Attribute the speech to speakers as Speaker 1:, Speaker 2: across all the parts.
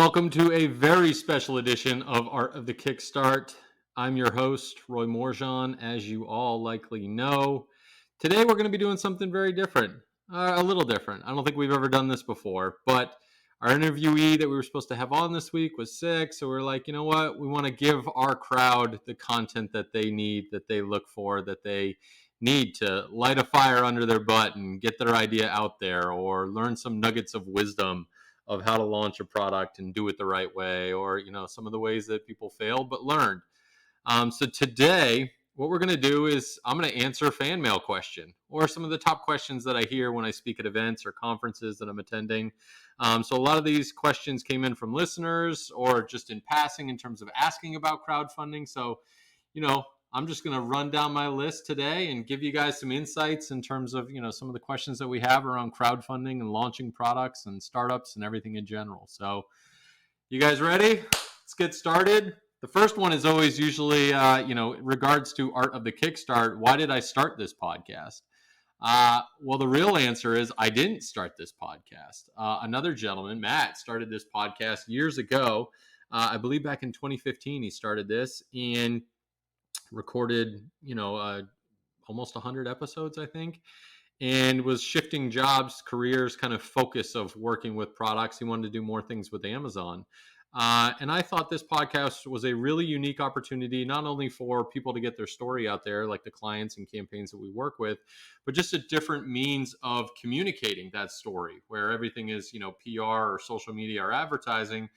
Speaker 1: Welcome to a very special edition of Art of the Kickstart. I'm your host, Roy Morejon, as you all likely know. Today we're going to be doing something very different, a little different. I don't think we've ever done this before, but our interviewee that we were supposed to have on this week was sick, so we're like, you know what? We want to give our crowd the content that they need, that they look for, that they need to light a fire under their butt and get their idea out there or learn some nuggets of wisdom of how to launch a product and do it the right way, or some of the ways that people failed but learned. So today, what we're going to do is I'm going to answer a fan mail question or some of the top questions that I hear when I speak at events or conferences that I'm attending. So a lot of these questions came in from listeners or just in passing in terms of asking about crowdfunding. So, I'm just going to run down my list today and give you guys some insights in terms of, some of the questions that we have around crowdfunding and launching products and startups and everything in general. So you guys ready? Let's get started. The first one is always usually, regards to Art of the Kickstart. Why did I start this podcast? Well, the real answer is I didn't start this podcast. Another gentleman, Matt, started this podcast years ago. I believe back in 2015, he started this and recorded, almost 100 episodes, I think, and was shifting jobs, careers, kind of focus of working with products. He wanted to do more things with Amazon. And I thought this podcast was a really unique opportunity, not only for people to get their story out there, like the clients and campaigns that we work with, but just a different means of communicating that story where everything is, PR or social media or advertising.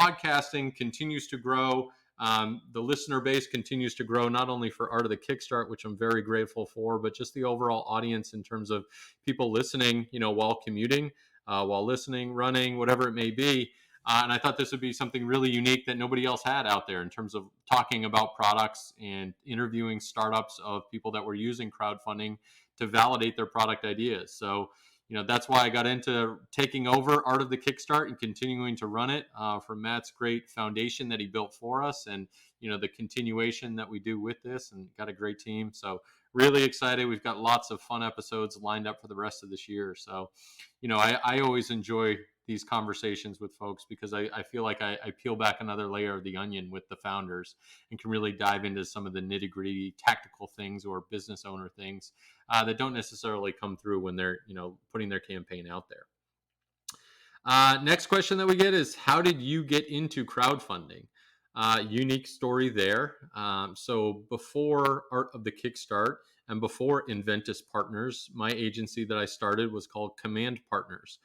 Speaker 1: Podcasting continues to grow. The listener base continues to grow, not only for Art of the Kickstart, which I'm very grateful for, but just the overall audience in terms of people listening, while commuting, while listening, running, whatever it may be. And I thought this would be something really unique that nobody else had out there in terms of talking about products and interviewing startups of people that were using crowdfunding to validate their product ideas. So, that's why I got into taking over Art of the Kickstart and continuing to run it from Matt's great foundation that he built for us, and the continuation that we do with this, and got a great team. So really excited. We've got lots of fun episodes lined up for the rest of this year. So, I always enjoy these conversations with folks because I feel like I peel back another layer of the onion with the founders and can really dive into some of the nitty-gritty tactical things or business owner things that don't necessarily come through when they're putting their campaign out there. Next question that we get is, how did you get into crowdfunding? Unique story there. So before Art of the Kickstart and before Inventus Partners, my agency that I started was called Command Partners.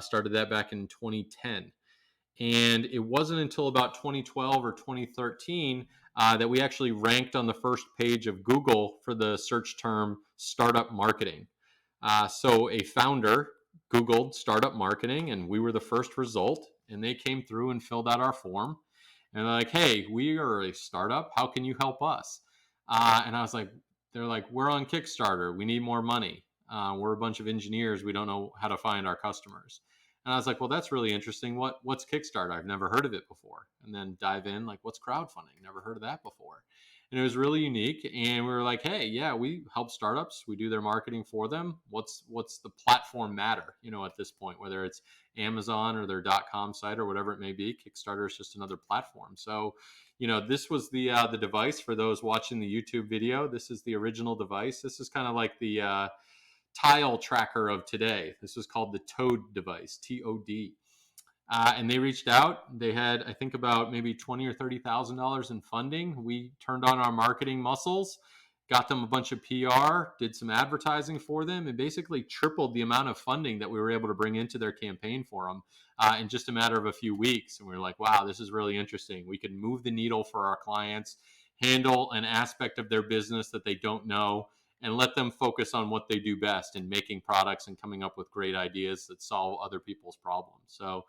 Speaker 1: Started that back in 2010. And it wasn't until about 2012 or 2013 that we actually ranked on the first page of Google for the search term startup marketing. So a founder Googled startup marketing, and we were the first result. And they came through and filled out our form. And they're like, hey, we are a startup. How can you help us? And I was like, they're like, we're on Kickstarter. We need more money. We're a bunch of engineers. We don't know how to find our customers. And I was like, well, that's really interesting. What's Kickstarter? I've never heard of it before. And then dive in, like, what's crowdfunding? Never heard of that before. And it was really unique. And we were like, hey, yeah, we help startups. We do their marketing for them. What's the platform matter, at this point, whether it's Amazon or their .com site or whatever it may be. Kickstarter is just another platform. So, this was the device for those watching the YouTube video. This is the original device. This is kind of like the tile tracker of today. This was called the Toad device, TOD. And they reached out. They had, I think, about maybe $20,000 or $30,000 in funding. We turned on our marketing muscles, got them a bunch of PR, did some advertising for them, and basically tripled the amount of funding that we were able to bring into their campaign for them in just a matter of a few weeks. And we were like, wow, this is really interesting. We could move the needle for our clients, handle an aspect of their business that they don't know, and let them focus on what they do best in making products and coming up with great ideas that solve other people's problems. So,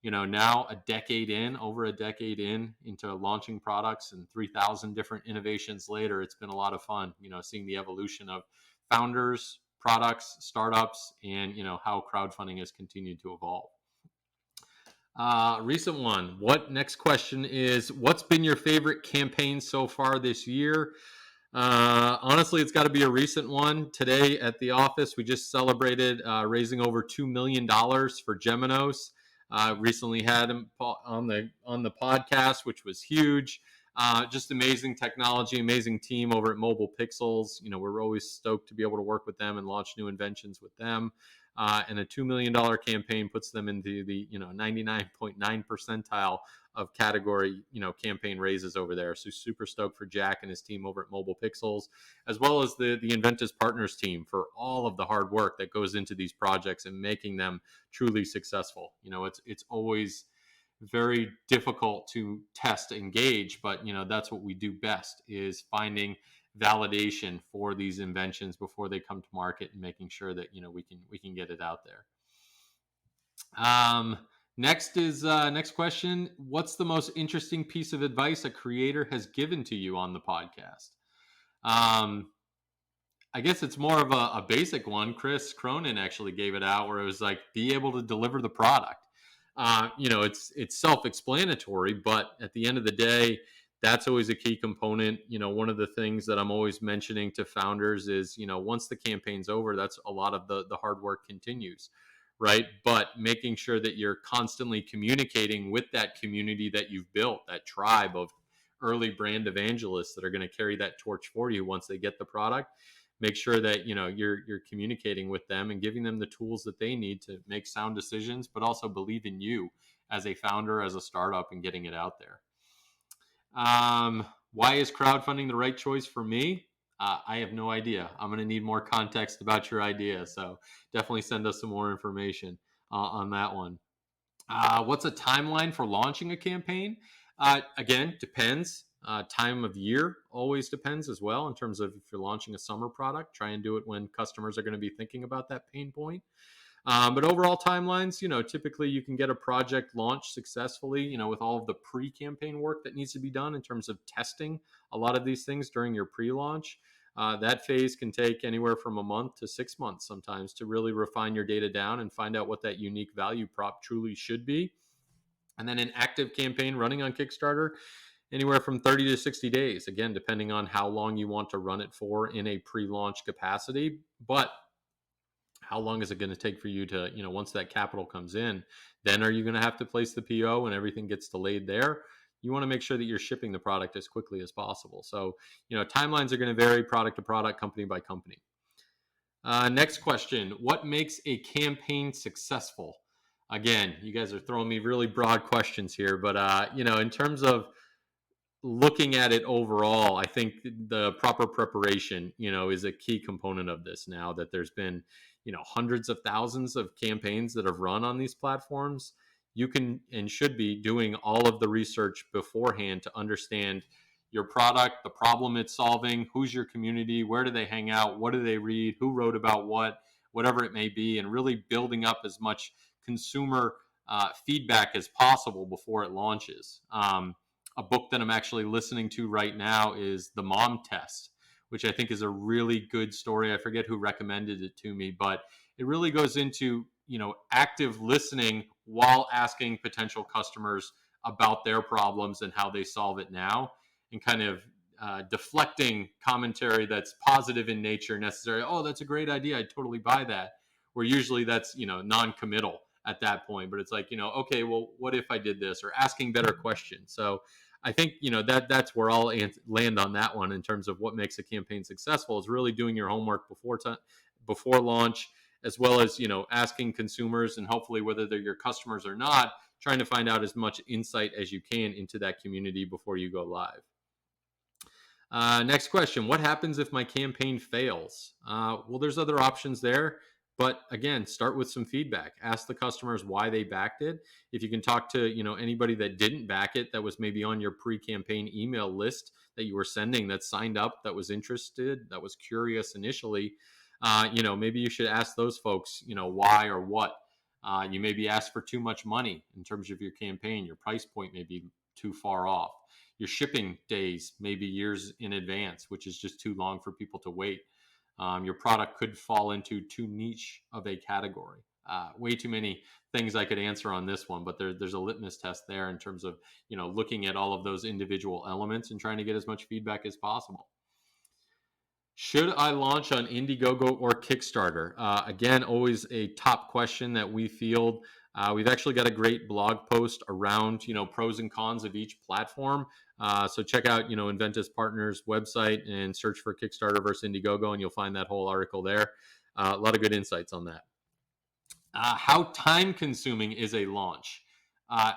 Speaker 1: now over a decade into launching products and 3,000 different innovations later, it's been a lot of fun, seeing the evolution of founders, products, startups, and, how crowdfunding has continued to evolve. Recent one. Next question is, what's been your favorite campaign so far this year? Honestly, it's got to be a recent one. Today at the office, we just celebrated raising over $2 million for Geminos. Recently had him on the podcast, which was huge. Just amazing technology, amazing team over at Mobile Pixels. We're always stoked to be able to work with them and launch new inventions with them. And a $2 million campaign puts them into the 99.9 percentile of category campaign raises over there. So super stoked for Jack and his team over at Mobile Pixels, as well as the Inventus Partners team for all of the hard work that goes into these projects and making them truly successful. It's always very difficult to test and gauge, but that's what we do best, is finding validation for these inventions before they come to market and making sure that we can get it out there. Next question: what's the most interesting piece of advice a creator has given to you on the podcast? I guess it's more of a basic one. Chris Cronin actually gave it out, where it was like, be able to deliver the product. It's self-explanatory, but at the end of the day, that's always a key component. One of the things that I'm always mentioning to founders is, once the campaign's over, that's a lot of the hard work continues, right? But making sure that you're constantly communicating with that community that you've built, that tribe of early brand evangelists that are going to carry that torch for you once they get the product. Make sure that you're communicating with them and giving them the tools that they need to make sound decisions, but also believe in you as a founder, as a startup, and getting it out there. Why is crowdfunding the right choice for me? I have no idea. I'm going to need more context about your idea, so definitely send us some more information on that one. What's a timeline for launching a campaign? Again, depends. Time of year always depends as well, in terms of if you're launching a summer product, try and do it when customers are going to be thinking about that pain point. But overall timelines, typically you can get a project launched successfully, with all of the pre-campaign work that needs to be done in terms of testing a lot of these things during your pre-launch. That phase can take anywhere from a month to 6 months sometimes to really refine your data down and find out what that unique value prop truly should be. And then an active campaign running on Kickstarter, anywhere from 30 to 60 days, again, depending on how long you want to run it for in a pre-launch capacity. But how long is it going to take for you to, once that capital comes in, then are you going to have to place the PO and everything gets delayed there? You want to make sure that you're shipping the product as quickly as possible. So, timelines are going to vary product to product, company by company. Next question: what makes a campaign successful? Again, you guys are throwing me really broad questions here, but in terms of looking at it overall, I think the proper preparation, is a key component of this. Now that there's been, hundreds of thousands of campaigns that have run on these platforms, you can and should be doing all of the research beforehand to understand your product, the problem it's solving, who's your community, where do they hang out, what do they read, who wrote about what, whatever it may be, and really building up as much consumer feedback as possible before it launches. A book that I'm actually listening to right now is The Mom Test, which I think is a really good story. I forget who recommended it to me, but it really goes into, active listening while asking potential customers about their problems and how they solve it now, and kind of deflecting commentary that's positive in nature necessary. Oh, that's a great idea, I totally buy that. Where usually that's, non-committal at that point, but it's like, okay, well, what if I did this, or asking better questions. So I think, that's where I'll land on that one in terms of what makes a campaign successful, is really doing your homework before launch, as well as, asking consumers, and hopefully, whether they're your customers or not, trying to find out as much insight as you can into that community before you go live. Next question: what happens if my campaign fails? Well, there's other options there. But again, start with some feedback. Ask the customers why they backed it. If you can talk to, anybody that didn't back it, that was maybe on your pre-campaign email list that you were sending, that signed up, that was interested, that was curious initially, maybe you should ask those folks, why or what. You maybe ask for too much money in terms of your campaign. Your price point may be too far off. Your shipping days may be years in advance, which is just too long for people to wait. Your product could fall into too niche of a category. Way too many things I could answer on this one, but there's a litmus test there in terms of, looking at all of those individual elements and trying to get as much feedback as possible. Should I launch on Indiegogo or Kickstarter? Again, always a top question that we field. We've actually got a great blog post around, pros and cons of each platform. So check out, Inventus Partners website and search for Kickstarter versus Indiegogo, and you'll find that whole article there. A lot of good insights on that. How time consuming is a launch?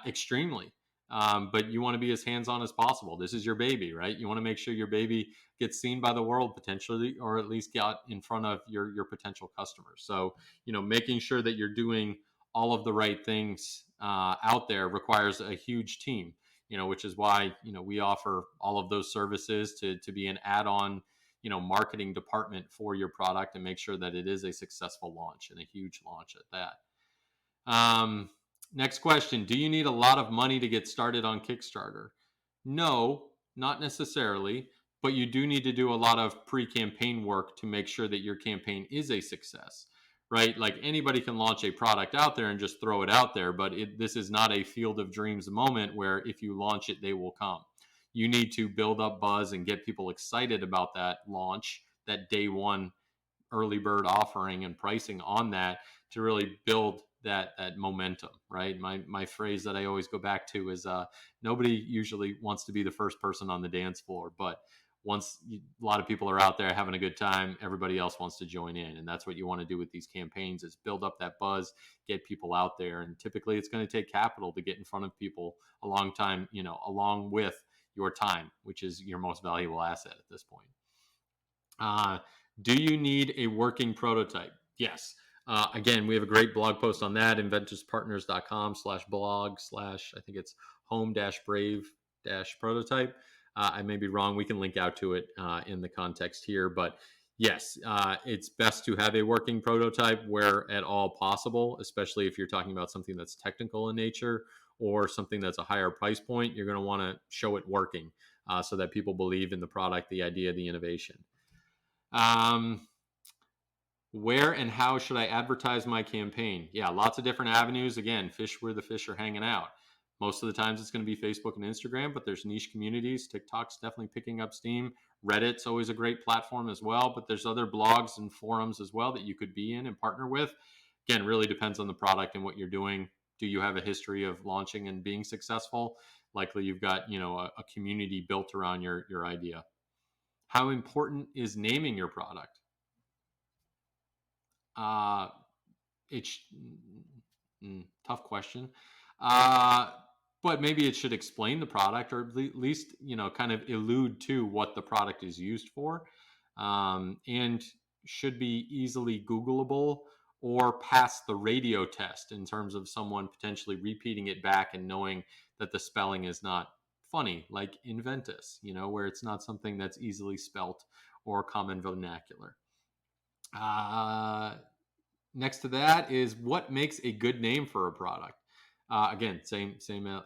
Speaker 1: Extremely. But you want to be as hands-on as possible. This is your baby, right? You want to make sure your baby gets seen by the world potentially, or at least get in front of your potential customers. So, making sure that you're doing all of the right things out there requires a huge team, which is why, we offer all of those services to be an add-on, marketing department for your product and make sure that it is a successful launch and a huge launch at that. Next question. Do you need a lot of money to get started on Kickstarter? No, not necessarily, but you do need to do a lot of pre-campaign work to make sure that your campaign is a success, right? Like anybody can launch a product out there and just throw it out there, but this is not a field of dreams moment where if you launch it, they will come. You need to build up buzz and get people excited about that launch, that day one early bird offering and pricing on that to really build that momentum, right? My phrase that I always go back to is nobody usually wants to be the first person on the dance floor, but once a lot of people are out there having a good time, everybody else wants to join in, and that's what you want to do with these campaigns is build up that buzz, get people out there, and typically it's going to take capital to get in front of people a long time, along with your time, which is your most valuable asset at this point. Do you need a working prototype? Yes. Again, we have a great blog post on that, inventuspartners.com/blog/ I think it's home-brave-prototype. I may be wrong. We can link out to it in the context here. But yes, it's best to have a working prototype where at all possible, especially if you're talking about something that's technical in nature or something that's a higher price point. You're going to want to show it working so that people believe in the product, the idea, the innovation. Where and how should I advertise my campaign? Yeah, lots of different avenues. Again, fish where the fish are hanging out. Most of the times it's going to be Facebook and Instagram, but there's niche communities. TikTok's definitely picking up steam. Reddit's always a great platform as well, but there's other blogs and forums as well that you could be in and partner with. Again, really depends on the product and what you're doing. Do you have a history of launching and being successful? Likely you've got, a community built around your idea. How important is naming your product? It's tough question. But maybe it should explain the product or at least, kind of allude to what the product is used for, and should be easily Googleable or pass the radio test in terms of someone potentially repeating it back and knowing that the spelling is not funny, like Inventus, where it's not something that's easily spelt or common vernacular. Next to that is what makes a good name for a product. Again, same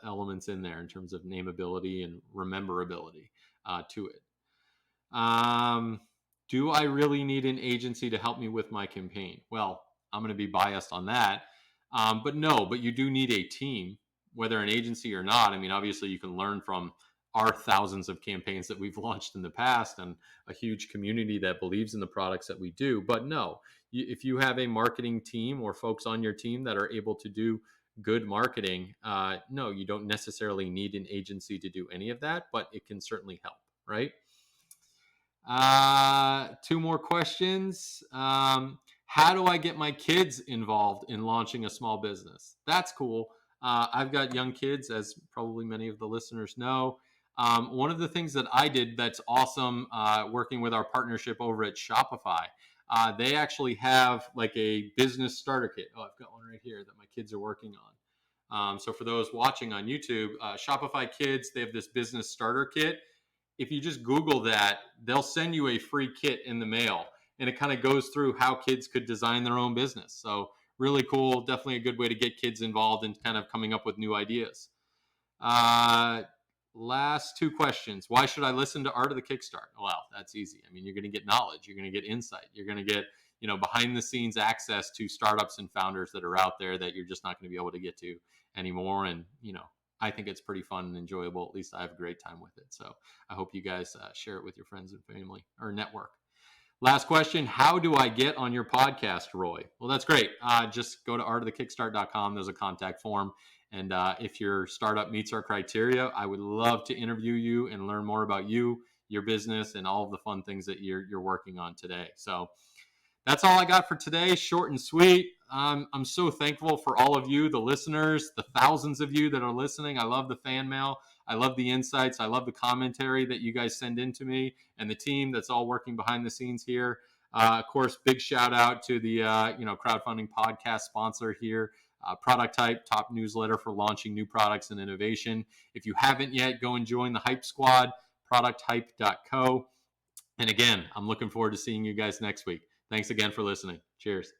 Speaker 1: elements in there in terms of nameability and rememberability to it. Do I really need an agency to help me with my campaign? Well, I'm going to be biased on that. But you do need a team, whether an agency or not. I mean, obviously you can learn from our thousands of campaigns that we've launched in the past and a huge community that believes in the products that we do. But no, if you have a marketing team or folks on your team that are able to do good marketing, no, you don't necessarily need an agency to do any of that, but it can certainly help, right? Two more questions. How do I get my kids involved in launching a small business? That's cool. I've got young kids, as probably many of the listeners know. One of the things that I did that's awesome, working with our partnership over at Shopify, they actually have like a business starter kit. Oh, I've got one right here that my kids are working on. So for those watching on YouTube, Shopify Kids, they have this business starter kit. If you just Google that, they'll send you a free kit in the mail, and it kind of goes through how kids could design their own business. So really cool. Definitely a good way to get kids involved in kind of coming up with new ideas. Last two questions. Why should I listen to Art of the Kickstart? Well, that's easy. I mean, you're going to get knowledge. You're going to get insight. You're going to get, behind the scenes access to startups and founders that are out there that you're just not going to be able to get to anymore. And, I think it's pretty fun and enjoyable. At least I have a great time with it. So I hope you guys share it with your friends and family or network. Last question, how do I get on your podcast, Roy? Well, that's great. Just go to artofthekickstart.com. There's a contact form. And if your startup meets our criteria, I would love to interview you and learn more about you, your business, and all of the fun things that you're working on today. So that's all I got for today. Short and sweet. I'm so thankful for all of you, the listeners, the thousands of you that are listening. I love the fan mail. I love the insights. I love the commentary that you guys send in to me and the team that's all working behind the scenes here. Of course, big shout out to the crowdfunding podcast sponsor here, Product Hype, top newsletter for launching new products and innovation. If you haven't yet, go and join the Hype Squad, producthype.co. And again, I'm looking forward to seeing you guys next week. Thanks again for listening. Cheers.